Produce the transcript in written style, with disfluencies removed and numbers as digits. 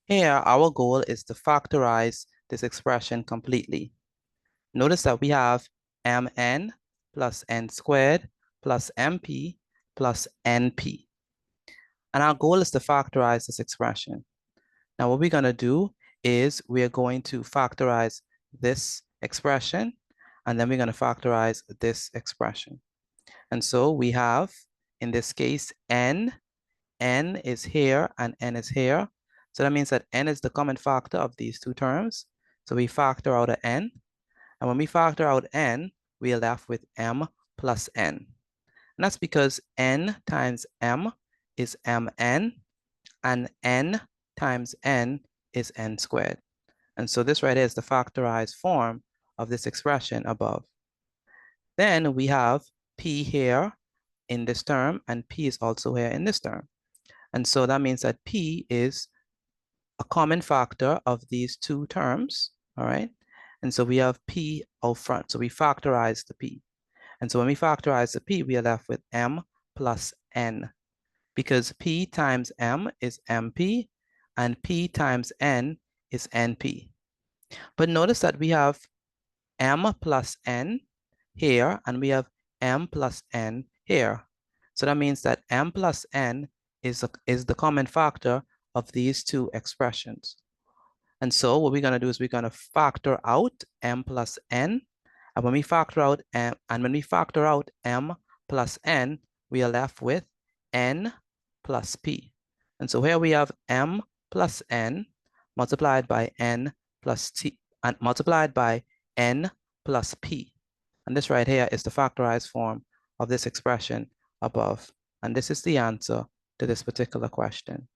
Here, our goal is to factorize this expression completely. Notice that we have mn plus n squared plus mp plus np. And our goal is to factorize this expression. Now, what we're going to do is we're going to factorize this expression, and then we're going to factorize this expression. And so we have, in this case, n is here and n is here. So that means that n is the common factor of these two terms. So we factor out an n. And when we factor out n, we are left with m plus n. And that's because n times m is mn, and n times n is n squared. And so this right here is the factorized form of this expression above. Then we have p here in this term, and p is also here in this term. And so that means that p is a common factor of these two terms, all right? And so we have p out front, so we factorize the p. And so when we factorize the p, we are left with m plus n, because p times m is mp, and p times n is np. But notice that we have m plus n here, and we have m plus n here. So that means that m plus n is the common factor of these two expressions. And so what we're going to do is we're going to factor out m plus n. And when we factor out m plus n, we are left with n plus p. And so here we have m plus n multiplied by n plus t, and multiplied by n plus p. And this right here is the factorized form of this expression above. And this is the answer to this particular question.